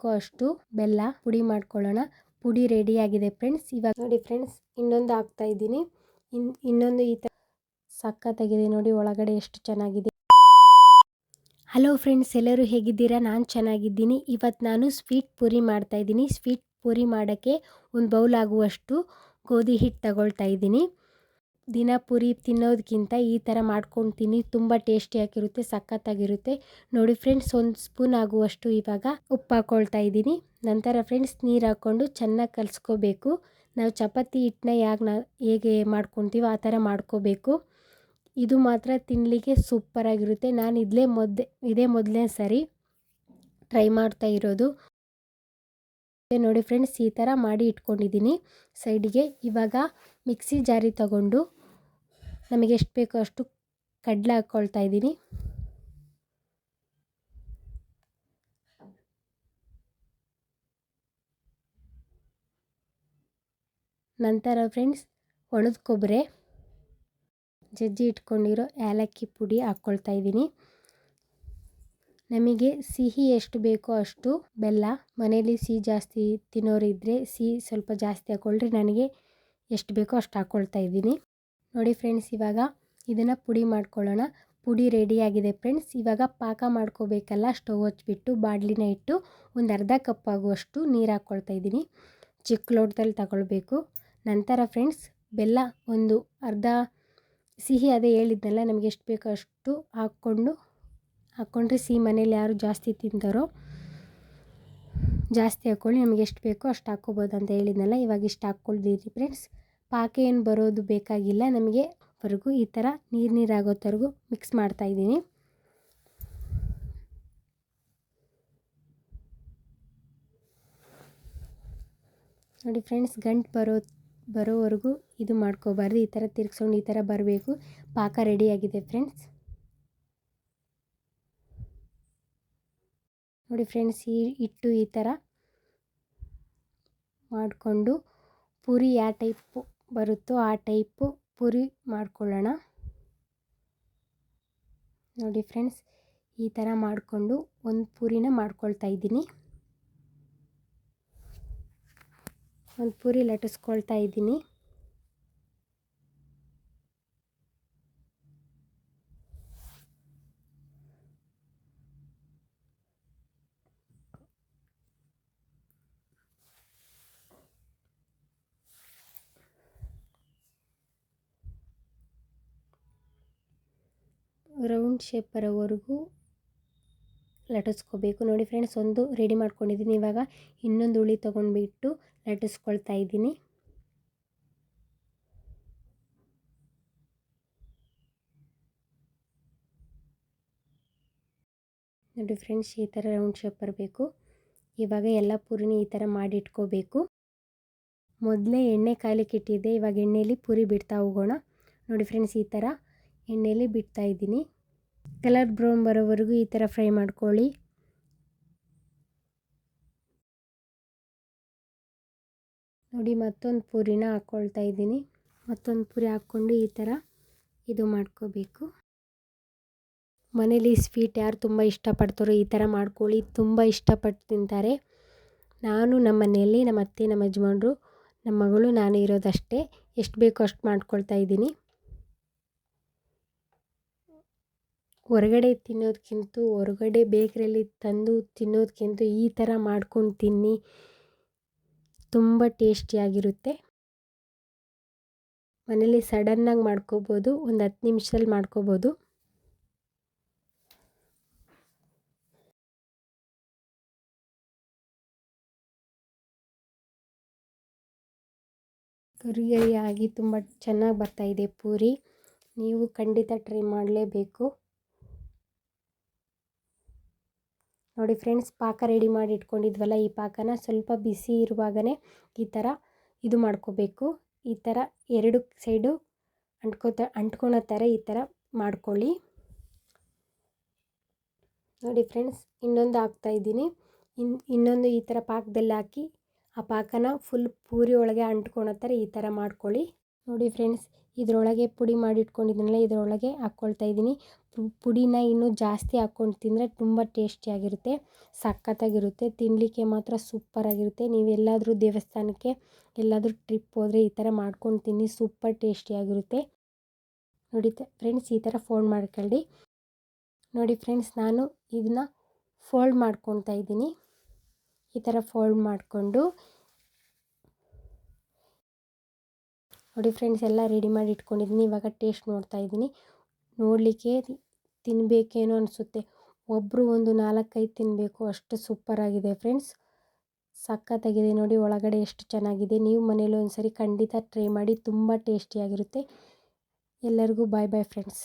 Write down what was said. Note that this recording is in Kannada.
ಬೇಕೋ ಅಷ್ಟು ಬೆಲ್ಲ ಪುಡಿ ಮಾಡ್ಕೊಳ್ಳೋಣ. ಪುಡಿ ರೆಡಿ ಆಗಿದೆ ಫ್ರೆಂಡ್ಸ್. ಇವಾಗ ನೋಡಿ ಫ್ರೆಂಡ್ಸ್, ಇನ್ನೊಂದು ಹಾಕ್ತಾ ಇದ್ದೀನಿ. ಇನ್ನೊಂದು ಈ ಥರ ಸಕ್ಕತ್ತಾಗಿದೆ ನೋಡಿ, ಒಳಗಡೆ ಎಷ್ಟು ಚೆನ್ನಾಗಿದೆ. ಹಲೋ ಫ್ರೆಂಡ್ಸ್, ಎಲ್ಲರೂ ಹೇಗಿದ್ದೀರಾ? ನಾನು ಚೆನ್ನಾಗಿದ್ದೀನಿ. ಇವತ್ತು ನಾನು ಸ್ವೀಟ್ ಪೂರಿ ಮಾಡ್ತಾಯಿದ್ದೀನಿ. ಸ್ವೀಟ್ ಪೂರಿ ಮಾಡೋಕ್ಕೆ ಒಂದು ಬೌಲ್ ಆಗುವಷ್ಟು ಗೋಧಿ ಹಿಟ್ಟು ತಗೊಳ್ತಾ ಇದ್ದೀನಿ. ದಿನ ಪೂರಿ ತಿನ್ನೋದಕ್ಕಿಂತ ಈ ಥರ ಮಾಡ್ಕೊಂಡು ತಿನ್ನಿ, ತುಂಬ ಟೇಸ್ಟಿಯಾಗಿರುತ್ತೆ, ಸಖತ್ತಾಗಿರುತ್ತೆ. ನೋಡಿ ಫ್ರೆಂಡ್ಸ್, ಒಂದು ಸ್ಪೂನ್ ಆಗುವಷ್ಟು ಇವಾಗ ಉಪ್ಪು ಹಾಕ್ಕೊಳ್ತಾ ಇದ್ದೀನಿ. ನಂತರ ಫ್ರೆಂಡ್ಸ್, ನೀರು ಹಾಕ್ಕೊಂಡು ಚೆನ್ನಾಗಿ ಕಲಿಸ್ಕೋಬೇಕು. ನಾವು ಚಪಾತಿ ಹಿಟ್ಟನ್ನ ಹೇಗೆ ಮಾಡ್ಕೊತೀವೋ ಆ ಥರ ಮಾಡ್ಕೋಬೇಕು. ಇದು ಮಾತ್ರ ತಿನ್ನಲಿಕ್ಕೆ ಸೂಪರಾಗಿರುತ್ತೆ. ನಾನು ಇದೇ ಮೊದಲನೇ ಸರಿ ಟ್ರೈ ಮಾಡ್ತಾ ಇರೋದು. ನೋಡಿ ಫ್ರೆಂಡ್ಸ್, ಈ ಥರ ಮಾಡಿ ಇಟ್ಕೊಂಡಿದ್ದೀನಿ ಸೈಡಿಗೆ. ಇವಾಗ ಮಿಕ್ಸಿ ಜಾರಿ ತಗೊಂಡು ನಮಗೆ ಎಷ್ಟು ಬೇಕೋ ಅಷ್ಟು ಕಡಲೆ ಹಾಕ್ಕೊಳ್ತಾ ಇದ್ದೀನಿ. ನಂತರ ಫ್ರೆಂಡ್ಸ್, ಒಣದ ಕೊಬ್ಬರಿ, ಜಜ್ಜಿ ಇಟ್ಕೊಂಡಿರೋ ಏಲಕ್ಕಿ ಪುಡಿ ಹಾಕ್ಕೊಳ್ತಾ ಇದ್ದೀನಿ. ನಮಗೆ ಸಿಹಿ ಎಷ್ಟು ಬೇಕೋ ಅಷ್ಟು ಬೆಲ್ಲ, ಮನೇಲಿ ಸಿಹಿ ಜಾಸ್ತಿ ತಿನ್ನೋರಿದ್ದರೆ ಸಿಹಿ ಸ್ವಲ್ಪ ಜಾಸ್ತಿ ಹಾಕ್ಕೊಳ್ರಿ. ನನಗೆ ಎಷ್ಟು ಬೇಕೋ ಅಷ್ಟು ಹಾಕ್ಕೊಳ್ತಾ ಇದ್ದೀನಿ. ನೋಡಿ ಫ್ರೆಂಡ್ಸ್, ಇವಾಗ ಇದನ್ನು ಪುಡಿ ಮಾಡ್ಕೊಳ್ಳೋಣ. ಪುಡಿ ರೆಡಿಯಾಗಿದೆ ಫ್ರೆಂಡ್ಸ್. ಇವಾಗ ಪಾಕ ಮಾಡ್ಕೋಬೇಕಲ್ಲ, ಸ್ಟವ್ ಹಚ್ಬಿಟ್ಟು ಬಾಣಲಿನ ಇಟ್ಟು ಒಂದು ಅರ್ಧ ಕಪ್ ಆಗುವಷ್ಟು ನೀರು ಹಾಕ್ಕೊಳ್ತಾ ಇದ್ದೀನಿ. ಚಿಕ್ಕ ಲೋಟದಲ್ಲಿ ತಗೊಳ್ಬೇಕು. ನಂತರ ಫ್ರೆಂಡ್ಸ್, ಬೆಲ್ಲ ಒಂದು ಅರ್ಧ, ಸಿಹಿ ಅದೇ ಹೇಳಿದ್ನಲ್ಲ, ನಮಗೆ ಎಷ್ಟು ಬೇಕೋ ಅಷ್ಟು ಹಾಕ್ಕೊಂಡ್ರೆ ಸಿಹಿ ಮನೇಲಿ ಯಾರು ಜಾಸ್ತಿ ತಿಂತಾರೋ ಜಾಸ್ತಿ ಹಾಕ್ಕೊಳ್ಳಿ. ನಮಗೆ ಎಷ್ಟು ಬೇಕೋ ಅಷ್ಟು ಹಾಕ್ಕೋಬೋದು ಅಂತ ಹೇಳಿದ್ನಲ್ಲ, ಇವಾಗ ಇಷ್ಟು ಹಾಕ್ಕೊಳ್ದಿರಿ ಫ್ರೆಂಡ್ಸ್. ಪಾಕ ಏನು ಬರೋದು ಬೇಕಾಗಿಲ್ಲ ನಮಗೆ. ಈ ಥರ ನೀರಾಗೋವರೆಗೂ ಮಿಕ್ಸ್ ಮಾಡ್ತಾಯಿದ್ದೀನಿ. ನೋಡಿ ಫ್ರೆಂಡ್ಸ್, ಬರೋವರೆಗೂ ಇದು ಮಾಡ್ಕೋಬಾರ್ದು. ಈ ಥರ ತಿರ್ಗಿಸ್ಕೊಂಡು ಈ ಥರ ಬರಬೇಕು. ಪಾಕ ರೆಡಿಯಾಗಿದೆ ಫ್ರೆಂಡ್ಸ್. ನೋಡಿ ಫ್ರೆಂಡ್ಸ್, ಈ ಥರ ಮಾಡಿಕೊಂಡು ಪೂರಿ ಯಾವ ಟೈಪು ಬರುತ್ತೋ ಆ ಟೈಪು ಪೂರಿ ಮಾಡ್ಕೊಳ್ಳೋಣ. ನೋಡಿ ಫ್ರೆಂಡ್ಸ್, ಈ ಥರ ಮಾಡಿಕೊಂಡು ಒಂದು ಪೂರಿನ ಮಾಡ್ಕೊಳ್ತಾ ಇದ್ದೀನಿ. ಒಂದು ಪೂರಿ ಲಟ್ಟಿಸ್ಕೊಳ್ತಾ ಇದ್ದೀನಿ. ರೌಂಡ್ ಶೇಪ್ ಬರೋವರೆಗೂ ಲಟ್ಟಿಸ್ಕೋಬೇಕು. ನೋಡಿ ಫ್ರೆಂಡ್ಸ್, ಒಂದು ರೆಡಿ ಮಾಡ್ಕೊಂಡಿದ್ದೀನಿ. ಇವಾಗ ಇನ್ನೊಂದು ಉಳಿ ತೊಗೊಂಡ್ಬಿಟ್ಟು ಲಟ್ಟಿಸ್ಕೊಳ್ತಾ ಇದ್ದೀನಿ. ನೋಡಿ ಫ್ರೆಂಡ್ಸ್, ಈ ಥರ ರೌಂಡ್ ಶೇಪ್ ಬರಬೇಕು. ಇವಾಗ ಎಲ್ಲ ಪೂರಿನ ಈ ಥರ ಮಾಡಿ ಇಟ್ಕೋಬೇಕು. ಮೊದಲೇ ಎಣ್ಣೆ ಕಾಯ್ಲಿಕ್ಕೆ ಇಟ್ಟಿದ್ದೆ. ಇವಾಗ ಎಣ್ಣೆಯಲ್ಲಿ ಪೂರಿ ಬಿಡ್ತಾ ಹೋಗೋಣ. ನೋಡಿ ಫ್ರೆಂಡ್ಸ್, ಈ ಥರ ಎಣ್ಣೆಯಲ್ಲಿ ಬಿಡ್ತಾ ಇದ್ದೀನಿ. ಕಲರ್ ಬ್ರೌನ್ ಬರೋವರೆಗೂ ಈ ಥರ ಫ್ರೈ ಮಾಡ್ಕೊಳ್ಳಿ. ನೋಡಿ, ಮತ್ತೊಂದು ಪೂರಿನ ಹಾಕ್ಕೊಳ್ತಾ ಇದ್ದೀನಿ. ಮತ್ತೊಂದು ಪೂರಿ ಹಾಕ್ಕೊಂಡು ಈ ಥರ ಇದು ಮಾಡ್ಕೋಬೇಕು. ಮನೇಲಿ ಸ್ವೀಟ್ ಯಾರು ತುಂಬ ಇಷ್ಟಪಡ್ತಾರೋ ಈ ಥರ ಮಾಡ್ಕೊಳ್ಳಿ, ತುಂಬ ಇಷ್ಟಪಟ್ಟು ತಿಂತಾರೆ. ನಾನು ನಮ್ಮ ಮನೆಯಲ್ಲಿ ನಮ್ಮ ಅತ್ತೆ, ನಮ್ಮ ಯಜಮಾನ್ರು, ನಮ್ಮ ಮಗಳು, ನಾನು ಇರೋದಷ್ಟೇ. ಎಷ್ಟು ಬೇಕೋ ಅಷ್ಟು ಮಾಡ್ಕೊಳ್ತಾ ಇದ್ದೀನಿ. ಹೊರಗಡೆ ಬೇಕರಿಯಲ್ಲಿ ತಂದು ತಿನ್ನೋದಕ್ಕಿಂತ ಈ ಥರ ಮಾಡ್ಕೊಂಡು ತಿನ್ನಿ, ತುಂಬ ಟೇಸ್ಟಿಯಾಗಿರುತ್ತೆ. ಮನೇಲಿ ಸಡನ್ನಾಗಿ ಮಾಡ್ಕೋಬೋದು, ಒಂದು 10 ನಿಮಿಷದಲ್ಲಿ ಮಾಡ್ಕೋಬೋದು. ಗರಿಗರಿಯಾಗಿ ತುಂಬ ಚೆನ್ನಾಗಿ ಬರ್ತಾಯಿದೆ ಪೂರಿ. ನೀವು ಖಂಡಿತ ಟ್ರೈ ಮಾಡಲೇಬೇಕು. ನೋಡಿ ಫ್ರೆಂಡ್ಸ್, ಪಾಕ ರೆಡಿ ಮಾಡಿ ಇಟ್ಕೊಂಡಿದ್ವಲ್ಲ, ಈ ಪಾಕನ ಸ್ವಲ್ಪ ಬಿಸಿ ಇರುವಾಗಲೇ ಈ ಥರ ಇದು ಮಾಡ್ಕೋಬೇಕು. ಈ ಥರ ಎರಡು ಸೈಡು ಅಂಟ್ಕೊಳೋ ಥರ ಈ ಥರ ಮಾಡ್ಕೊಳ್ಳಿ. ನೋಡಿ ಫ್ರೆಂಡ್ಸ್, ಇನ್ನೊಂದು ಹಾಕ್ತಾಯಿದ್ದೀನಿ. ಇನ್ನೊಂದು ಈ ಥರ ಪಾಕದಲ್ಲಿ ಹಾಕಿ ಆ ಪಾಕನ ಫುಲ್ ಪೂರಿ ಒಳಗೆ ಅಂಟ್ಕೊಳೋ ಥರ ಈ ಥರ ಮಾಡ್ಕೊಳ್ಳಿ. ನೋಡಿ ಫ್ರೆಂಡ್ಸ್, ಇದರೊಳಗೆ ಪುಡಿ ಮಾಡಿ ಇಟ್ಕೊಂಡಿದ್ದೀನಲ್ಲ, ಇದರೊಳಗೆ ಹಾಕ್ಕೊಳ್ತಾ ಇದ್ದೀನಿ. ಪುಡಿನ ಇನ್ನೂ ಜಾಸ್ತಿ ಹಾಕ್ಕೊಂಡು ತಿಂದರೆ ತುಂಬ ಟೇಸ್ಟಿಯಾಗಿರುತ್ತೆ, ಸಖತ್ತಾಗಿರುತ್ತೆ. ತಿನ್ನಲಿಕ್ಕೆ ಮಾತ್ರ ಸೂಪರಾಗಿರುತ್ತೆ. ನೀವೆಲ್ಲಾದರೂ ದೇವಸ್ಥಾನಕ್ಕೆ ಎಲ್ಲಾದರೂ ಟ್ರಿಪ್ ಹೋದರೆ ಈ ಥರ ಮಾಡ್ಕೊಂಡು ತಿನ್ನಿ, ಸೂಪರ್ ಟೇಸ್ಟಿಯಾಗಿರುತ್ತೆ. ನೋಡಿ ಫ್ರೆಂಡ್ಸ್, ಈ ಥರ ಫೋಲ್ಡ್ ಮಾಡ್ಕೊಳ್ಳಿ. ನೋಡಿ ಫ್ರೆಂಡ್ಸ್, ನಾನು ಇದನ್ನ ಫೋಲ್ಡ್ ಮಾಡ್ಕೊತಾ ಇದ್ದೀನಿ. ಈ ಥರ ಫೋಲ್ಡ್ ಮಾಡಿಕೊಂಡು ನೋಡಿ ಫ್ರೆಂಡ್ಸ್, ಎಲ್ಲ ರೆಡಿ ಮಾಡಿ ಇಟ್ಕೊಂಡಿದ್ದೀನಿ. ಇವಾಗ ಟೇಸ್ಟ್ ನೋಡ್ತಾ ಇದ್ದೀನಿ. ನೋಡಲಿಕ್ಕೆ ತಿನ್ನಬೇಕೇನೋ ಅನಿಸುತ್ತೆ. ಒಬ್ಬರು ಒಂದು 4-5 ತಿನ್ನಬೇಕು, ಅಷ್ಟು ಸೂಪರಾಗಿದೆ ಫ್ರೆಂಡ್ಸ್. ಸಖತ್ತಾಗಿದೆ ನೋಡಿ, ಒಳಗಡೆ ಎಷ್ಟು ಚೆನ್ನಾಗಿದೆ. ನೀವು ಮನೇಲಿ ಒಂದ್ಸರಿ ಖಂಡಿತ ಟ್ರೈ ಮಾಡಿ, ತುಂಬ ಟೇಸ್ಟಿಯಾಗಿರುತ್ತೆ. ಎಲ್ಲರಿಗೂ ಬಾಯ್ ಬಾಯ್ ಫ್ರೆಂಡ್ಸ್.